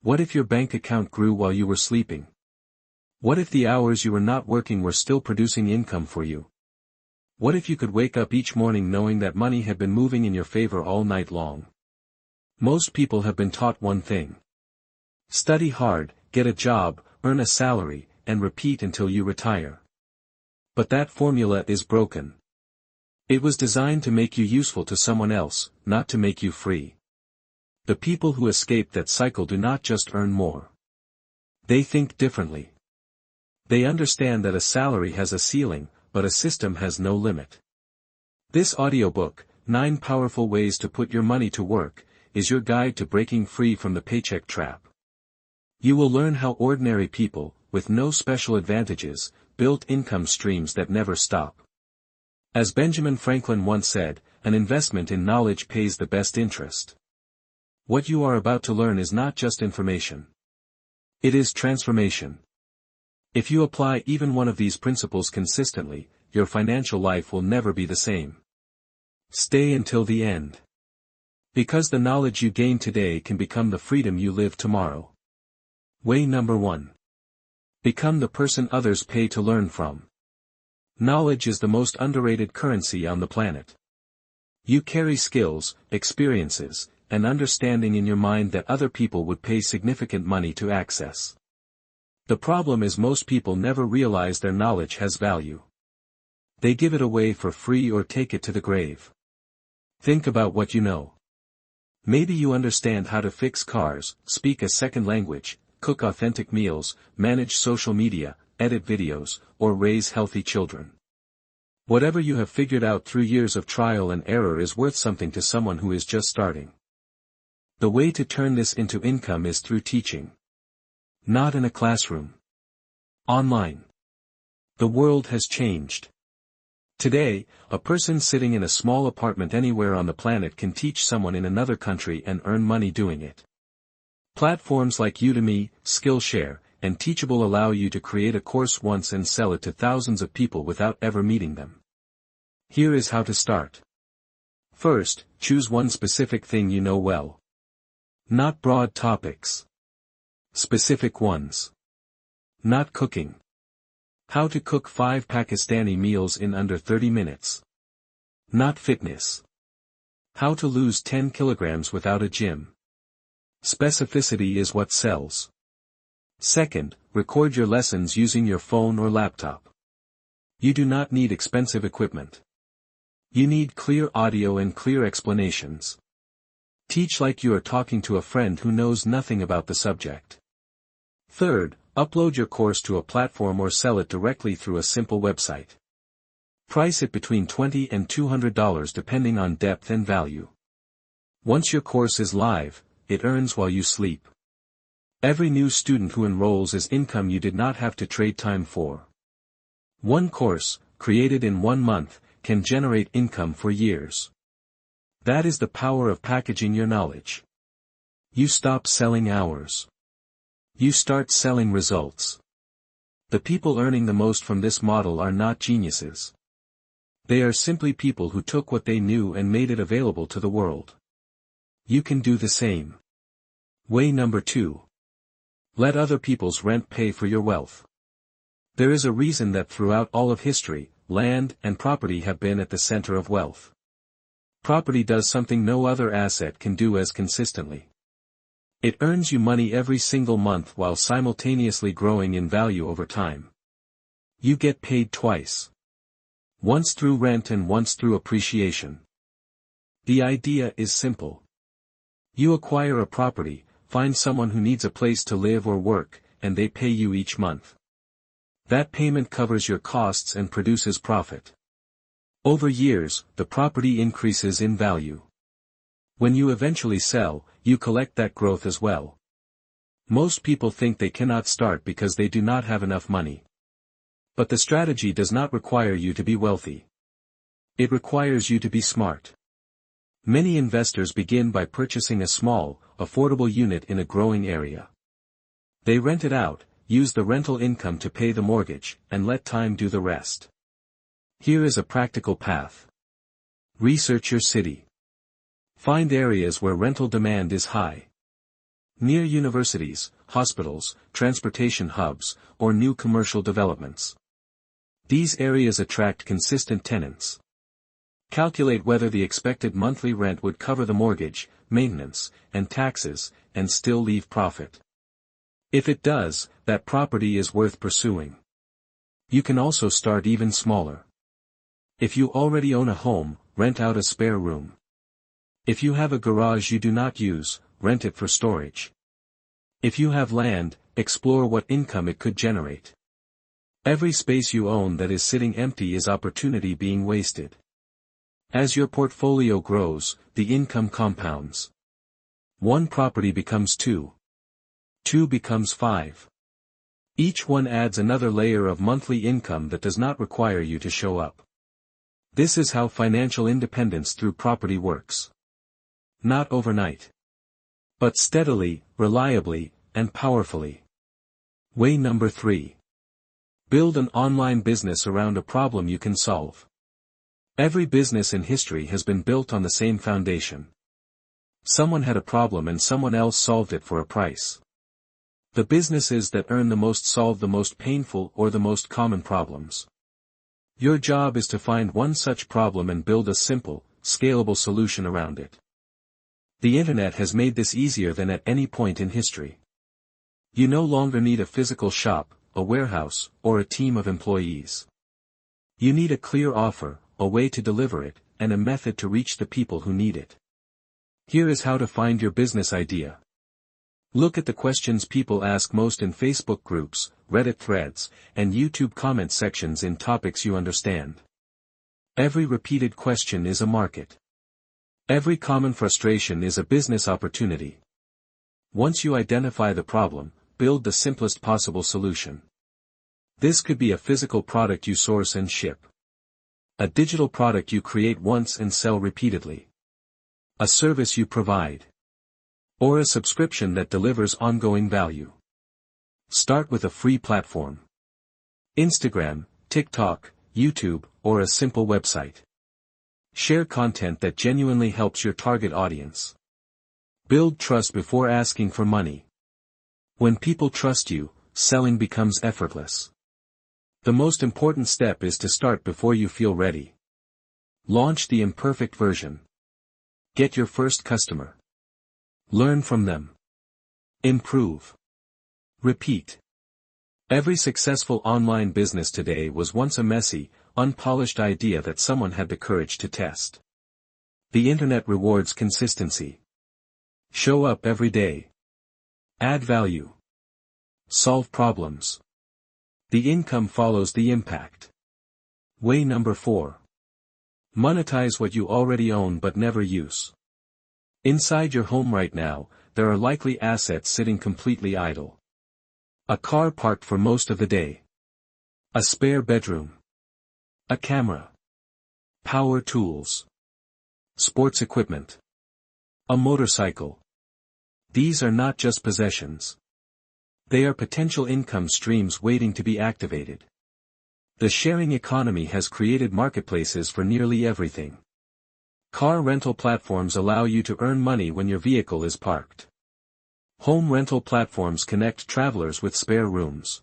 What if your bank account grew while you were sleeping? What if the hours you were not working were still producing income for you? What if you could wake up each morning knowing that money had been moving in your favor all night long? Most people have been taught one thing. Study hard, get a job, earn a salary, and repeat until you retire. But that formula is broken. It was designed to make you useful to someone else, not to make you free. The people who escape that cycle do not just earn more. They think differently. They understand that a salary has a ceiling, but a system has no limit. This audiobook, 9 Powerful Ways to Put Your Money to Work, is your guide to breaking free from the paycheck trap. You will learn how ordinary people, with no special advantages, build income streams that never stop. As Benjamin Franklin once said, an investment in knowledge pays the best interest. What you are about to learn is not just information. It is transformation. If you apply even one of these principles consistently, your financial life will never be the same. Stay until the end. Because the knowledge you gain today can become the freedom you live tomorrow. Way number 1. Become the person others pay to learn from. Knowledge is the most underrated currency on the planet. You carry skills, experiences, and understanding in your mind that other people would pay significant money to access. The problem is most people never realize their knowledge has value. They give it away for free or take it to the grave. Think about what you know. Maybe you understand how to fix cars, speak a second language, cook authentic meals, manage social media, edit videos, or raise healthy children. Whatever you have figured out through years of trial and error is worth something to someone who is just starting. The way to turn this into income is through teaching. Not in a classroom. Online. The world has changed. Today, a person sitting in a small apartment anywhere on the planet can teach someone in another country and earn money doing it. Platforms like Udemy, Skillshare, and Teachable allow you to create a course once and sell it to thousands of people without ever meeting them. Here is how to start. First, choose one specific thing you know well. Not broad topics. Specific ones. Not cooking. How to cook 5 Pakistani meals in under 30 minutes. Not fitness. How to lose 10 kilograms without a gym. Specificity is what sells. Second, record your lessons using your phone or laptop. You do not need expensive equipment. You need clear audio and clear explanations. Teach like you are talking to a friend who knows nothing about the subject. Third, upload your course to a platform or sell it directly through a simple website. Price it between $20 and $200 depending on depth and value. Once your course is live, it earns while you sleep. Every new student who enrolls is income you did not have to trade time for. One course, created in 1 month, can generate income for years. That is the power of packaging your knowledge. You stop selling hours. You start selling results. The people earning the most from this model are not geniuses. They are simply people who took what they knew and made it available to the world. You can do the same. Way number 2. Let other people's rent pay for your wealth. There is a reason that throughout all of history, land and property have been at the center of wealth. Property does something no other asset can do as consistently. It earns you money every single month while simultaneously growing in value over time. You get paid twice. Once through rent and once through appreciation. The idea is simple. You acquire a property, find someone who needs a place to live or work, and they pay you each month. That payment covers your costs and produces profit. Over years, the property increases in value. When you eventually sell, you collect that growth as well. Most people think they cannot start because they do not have enough money. But the strategy does not require you to be wealthy. It requires you to be smart. Many investors begin by purchasing a small, affordable unit in a growing area. They rent it out, use the rental income to pay the mortgage, and let time do the rest. Here is a practical path. Research your city. Find areas where rental demand is high. Near universities, hospitals, transportation hubs, or new commercial developments. These areas attract consistent tenants. Calculate whether the expected monthly rent would cover the mortgage, maintenance, and taxes, and still leave profit. If it does, that property is worth pursuing. You can also start even smaller. If you already own a home, rent out a spare room. If you have a garage you do not use, rent it for storage. If you have land, explore what income it could generate. Every space you own that is sitting empty is opportunity being wasted. As your portfolio grows, the income compounds. 1 property becomes 2. 2 becomes 5. Each one adds another layer of monthly income that does not require you to show up. This is how financial independence through property works. Not overnight, but steadily, reliably, and powerfully. Way number 3. Build an online business around a problem you can solve. Every business in history has been built on the same foundation. Someone had a problem and someone else solved it for a price. The businesses that earn the most solve the most painful or the most common problems. Your job is to find one such problem and build a simple, scalable solution around it. The internet has made this easier than at any point in history. You no longer need a physical shop, a warehouse, or a team of employees. You need a clear offer, a way to deliver it, and a method to reach the people who need it. Here is how to find your business idea. Look at the questions people ask most in Facebook groups, Reddit threads, and YouTube comment sections in topics you understand. Every repeated question is a market. Every common frustration is a business opportunity. Once you identify the problem, build the simplest possible solution. This could be a physical product you source and ship. A digital product you create once and sell repeatedly. A service you provide. Or a subscription that delivers ongoing value. Start with a free platform. Instagram, TikTok, YouTube, or a simple website. Share content that genuinely helps your target audience. Build trust before asking for money. When people trust you, selling becomes effortless. The most important step is to start before you feel ready. Launch the imperfect version. Get your first customer. Learn from them. Improve. Repeat. Every successful online business today was once a messy, unpolished idea that someone had the courage to test. The internet rewards consistency. Show up every day. Add value. Solve problems. The income follows the impact. Way number 4. Monetize what you already own but never use. Inside your home right now, there are likely assets sitting completely idle. A car parked for most of the day. A spare bedroom. A camera. Power tools. Sports equipment. A motorcycle. These are not just possessions. They are potential income streams waiting to be activated. The sharing economy has created marketplaces for nearly everything. Car rental platforms allow you to earn money when your vehicle is parked. Home rental platforms connect travelers with spare rooms.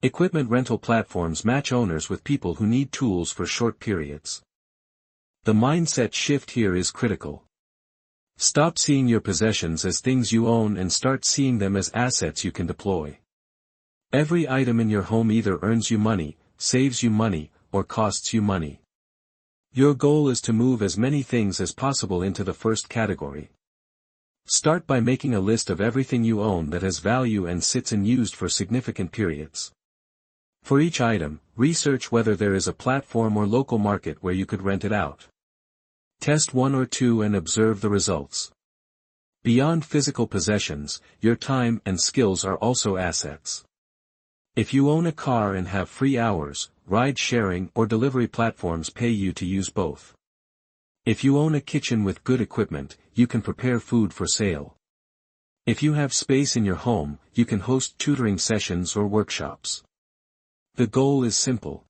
Equipment rental platforms match owners with people who need tools for short periods. The mindset shift here is critical. Stop seeing your possessions as things you own and start seeing them as assets you can deploy. Every item in your home either earns you money, saves you money, or costs you money. Your goal is to move as many things as possible into the first category. Start by making a list of everything you own that has value and sits unused for significant periods. For each item, research whether there is a platform or local market where you could rent it out. Test 1 or 2 and observe the results. Beyond physical possessions, your time and skills are also assets. If you own a car and have free hours, ride-sharing or delivery platforms pay you to use both. If you own a kitchen with good equipment, you can prepare food for sale. If you have space in your home, you can host tutoring sessions or workshops. The goal is simple.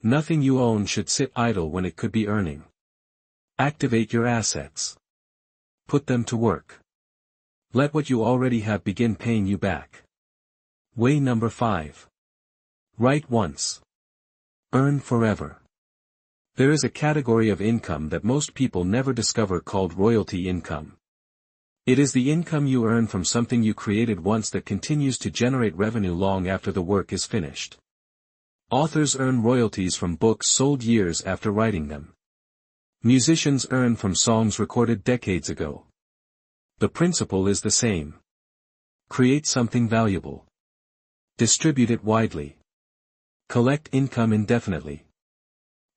Nothing you own should sit idle when it could be earning. Activate your assets. Put them to work. Let what you already have begin paying you back. Way number 5. Write once. Earn forever. There is a category of income that most people never discover called royalty income. It is the income you earn from something you created once that continues to generate revenue long after the work is finished. Authors earn royalties from books sold years after writing them. Musicians earn from songs recorded decades ago. The principle is the same. Create something valuable. Distribute it widely. Collect income indefinitely.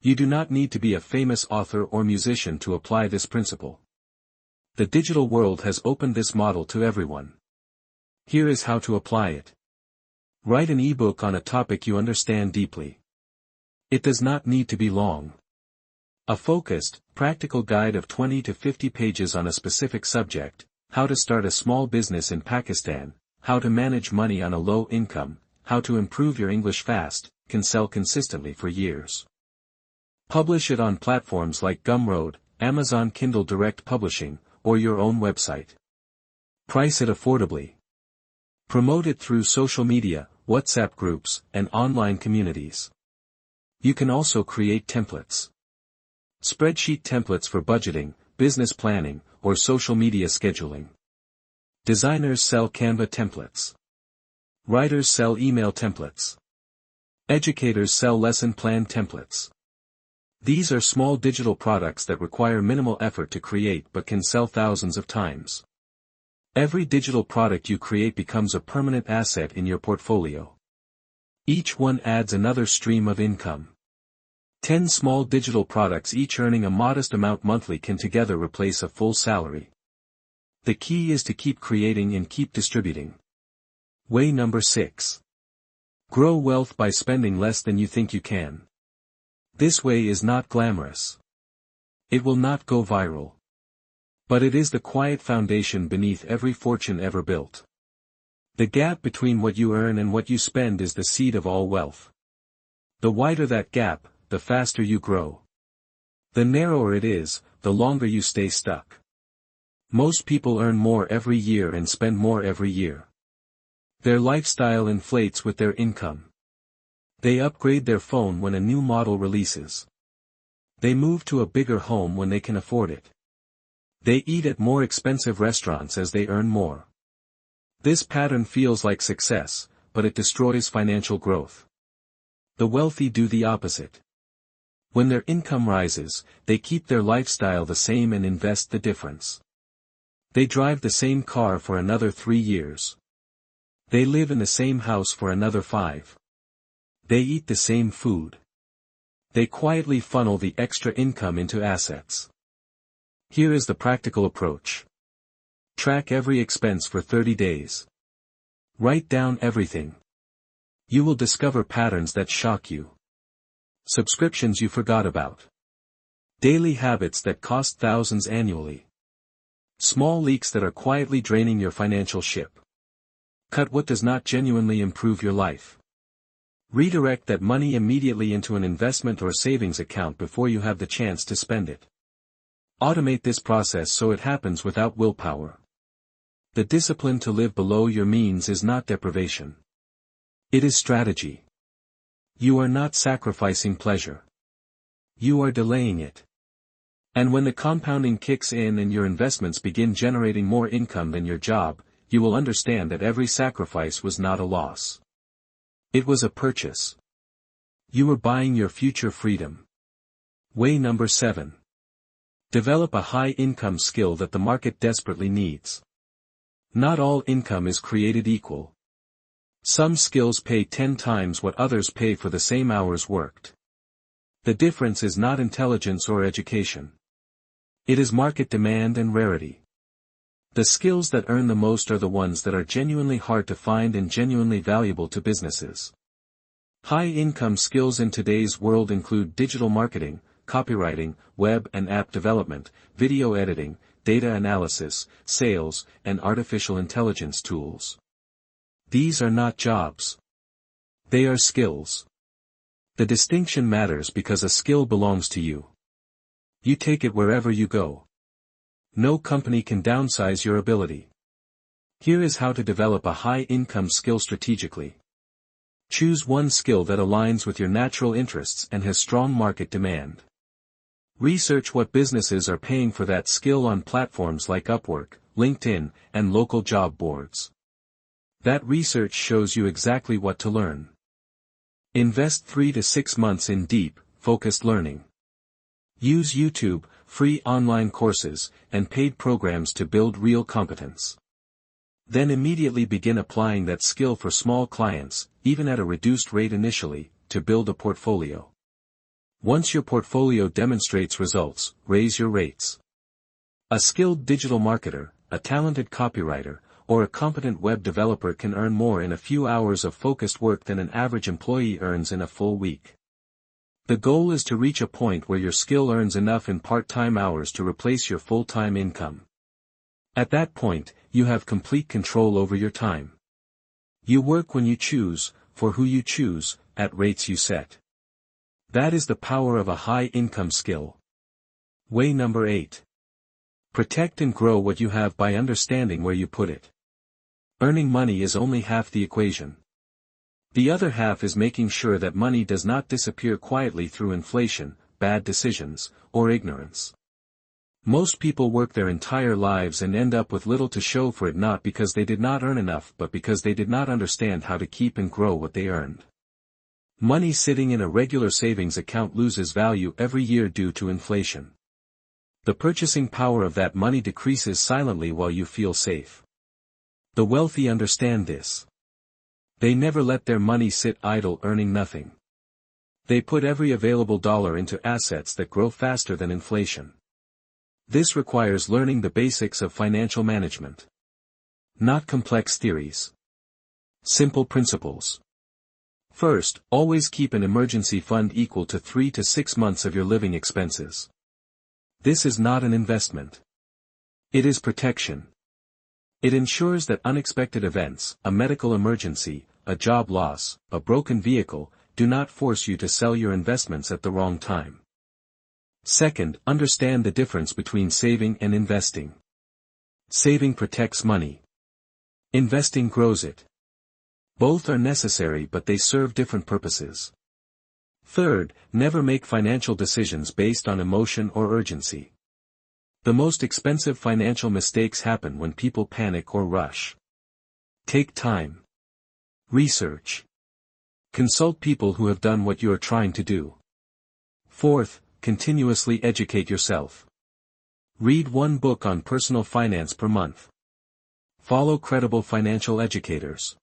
You do not need to be a famous author or musician to apply this principle. The digital world has opened this model to everyone. Here is how to apply it. Write an ebook on a topic you understand deeply. It does not need to be long. A focused, practical guide of 20 to 50 pages on a specific subject: how to start a small business in Pakistan, how to manage money on a low income, how to improve your English fast, can sell consistently for years. Publish it on platforms like Gumroad, Amazon Kindle Direct Publishing, or your own website. Price it affordably. Promote it through social media, WhatsApp groups, and online communities. You can also create templates. Spreadsheet templates for budgeting, business planning, or social media scheduling. Designers sell Canva templates. Writers sell email templates. Educators sell lesson plan templates. These are small digital products that require minimal effort to create but can sell thousands of times. Every digital product you create becomes a permanent asset in your portfolio. Each one adds another stream of income. 10 small digital products each earning a modest amount monthly can together replace a full salary. The key is to keep creating and keep distributing. Way number 6. Grow wealth by spending less than you think you can. This way is not glamorous. It will not go viral. But it is the quiet foundation beneath every fortune ever built. The gap between what you earn and what you spend is the seed of all wealth. The wider that gap, the faster you grow. The narrower it is, the longer you stay stuck. Most people earn more every year and spend more every year. Their lifestyle inflates with their income. They upgrade their phone when a new model releases. They move to a bigger home when they can afford it. They eat at more expensive restaurants as they earn more. This pattern feels like success, but it destroys financial growth. The wealthy do the opposite. When their income rises, they keep their lifestyle the same and invest the difference. They drive the same car for another 3 years. They live in the same house for another 5. They eat the same food. They quietly funnel the extra income into assets. Here is the practical approach. Track every expense for 30 days. Write down everything. You will discover patterns that shock you. Subscriptions you forgot about. Daily habits that cost thousands annually. Small leaks that are quietly draining your financial ship. Cut what does not genuinely improve your life. Redirect that money immediately into an investment or savings account before you have the chance to spend it. Automate this process so it happens without willpower. The discipline to live below your means is not deprivation. It is strategy. You are not sacrificing pleasure. You are delaying it. And when the compounding kicks in and your investments begin generating more income than your job, you will understand that every sacrifice was not a loss. It was a purchase. You were buying your future freedom. Way number 7. Develop a high-income skill that the market desperately needs. Not all income is created equal. Some skills pay 10 times what others pay for the same hours worked. The difference is not intelligence or education. It is market demand and rarity. The skills that earn the most are the ones that are genuinely hard to find and genuinely valuable to businesses. High-income skills in today's world include digital marketing, copywriting, web and app development, video editing, data analysis, sales, and artificial intelligence tools. These are not jobs. They are skills. The distinction matters because a skill belongs to you. You take it wherever you go. No company can downsize your ability. Here is how to develop a high-income skill strategically. Choose one skill that aligns with your natural interests and has strong market demand. Research what businesses are paying for that skill on platforms like Upwork, LinkedIn, and local job boards. That research shows you exactly what to learn. Invest 3 to 6 months in deep, focused learning. Use YouTube, free online courses, and paid programs to build real competence. Then immediately begin applying that skill for small clients, even at a reduced rate initially, to build a portfolio. Once your portfolio demonstrates results, raise your rates. A skilled digital marketer, a talented copywriter, or a competent web developer can earn more in a few hours of focused work than an average employee earns in a full week. The goal is to reach a point where your skill earns enough in part-time hours to replace your full-time income. At that point, you have complete control over your time. You work when you choose, for who you choose, at rates you set. That is the power of a high-income skill. Way number 8. Protect and grow what you have by understanding where you put it. Earning money is only half the equation. The other half is making sure that money does not disappear quietly through inflation, bad decisions, or ignorance. Most people work their entire lives and end up with little to show for it, not because they did not earn enough but because they did not understand how to keep and grow what they earned. Money sitting in a regular savings account loses value every year due to inflation. The purchasing power of that money decreases silently while you feel safe. The wealthy understand this. They never let their money sit idle earning nothing. They put every available dollar into assets that grow faster than inflation. This requires learning the basics of financial management. Not complex theories. Simple principles. First, always keep an emergency fund equal to 3 to 6 months of your living expenses. This is not an investment. It is protection. It ensures that unexpected events, a medical emergency, a job loss, a broken vehicle, do not force you to sell your investments at the wrong time. Second, understand the difference between saving and investing. Saving protects money. Investing grows it. Both are necessary, but they serve different purposes. Third, never make financial decisions based on emotion or urgency. The most expensive financial mistakes happen when people panic or rush. Take time. Research. Consult people who have done what you are trying to do. Fourth, continuously educate yourself. Read one book on personal finance per month. Follow credible financial educators.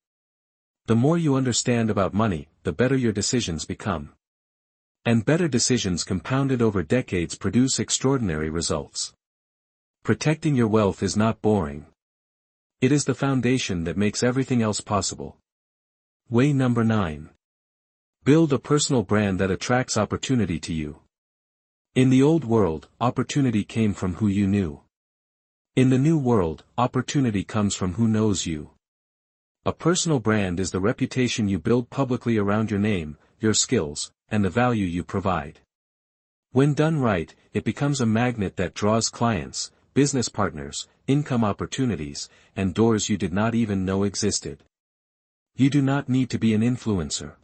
The more you understand about money, the better your decisions become. And better decisions compounded over decades produce extraordinary results. Protecting your wealth is not boring. It is the foundation that makes everything else possible. Way number 9. Build a personal brand that attracts opportunity to you. In the old world, opportunity came from who you knew. In the new world, opportunity comes from who knows you. A personal brand is the reputation you build publicly around your name, your skills, and the value you provide. When done right, it becomes a magnet that draws clients, business partners, income opportunities, and doors you did not even know existed. You do not need to be an influencer.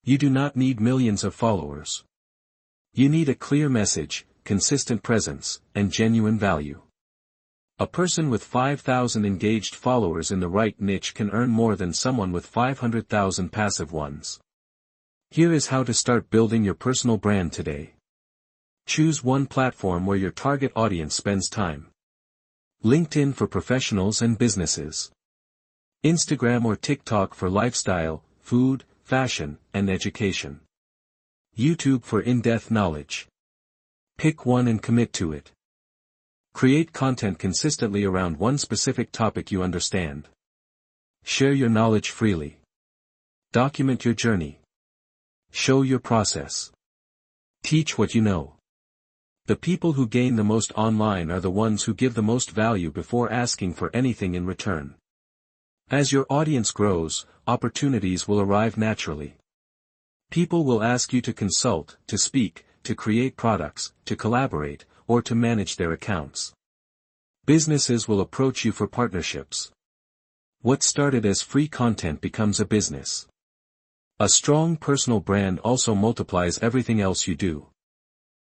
You do not need millions of followers. You need a clear message, consistent presence, and genuine value. A person with 5,000 engaged followers in the right niche can earn more than someone with 500,000 passive ones. Here is how to start building your personal brand today. Choose one platform where your target audience spends time. LinkedIn for professionals and businesses. Instagram or TikTok for lifestyle, food, fashion, and education. YouTube for in-depth knowledge. Pick one and commit to it. Create content consistently around one specific topic you understand. Share your knowledge freely. Document your journey. Show your process. Teach what you know. The people who gain the most online are the ones who give the most value before asking for anything in return. As your audience grows, opportunities will arrive naturally. People will ask you to consult, to speak, to create products, to collaborate, or to manage their accounts. Businesses will approach you for partnerships. What started as free content becomes a business. A strong personal brand also multiplies everything else you do.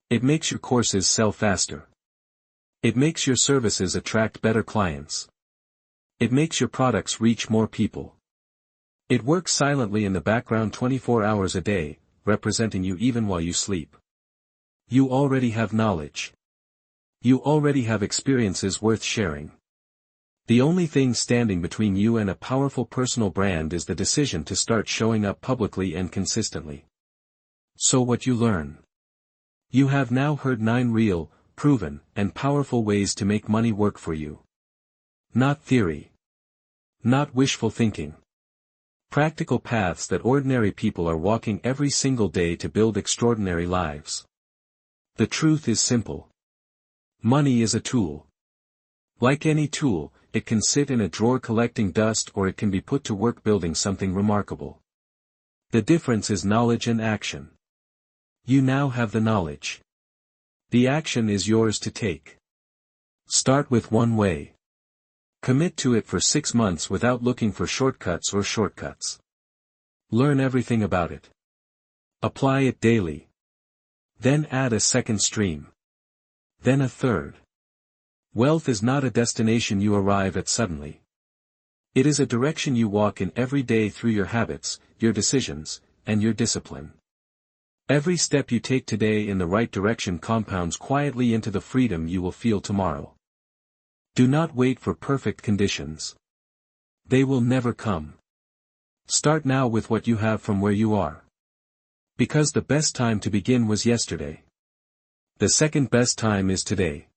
It makes your courses sell faster. It makes your services attract better clients. It makes your products reach more people. It works silently in the background 24 hours a day, representing you even while you sleep. You already have knowledge. You already have experiences worth sharing. The only thing standing between you and a powerful personal brand is the decision to start showing up publicly and consistently. So what you learn? You have now heard 9 real, proven, and powerful ways to make money work for you. Not theory. Not wishful thinking. Practical paths that ordinary people are walking every single day to build extraordinary lives. The truth is simple. Money is a tool. Like any tool, it can sit in a drawer collecting dust or it can be put to work building something remarkable. The difference is knowledge and action. You now have the knowledge. The action is yours to take. Start with one way. Commit to it for 6 months without looking for shortcuts. Learn everything about it. Apply it daily. Then add a second stream. Then a third. Wealth is not a destination you arrive at suddenly. It is a direction you walk in every day through your habits, your decisions, and your discipline. Every step you take today in the right direction compounds quietly into the freedom you will feel tomorrow. Do not wait for perfect conditions. They will never come. Start now with what you have from where you are. Because the best time to begin was yesterday. The second best time is today.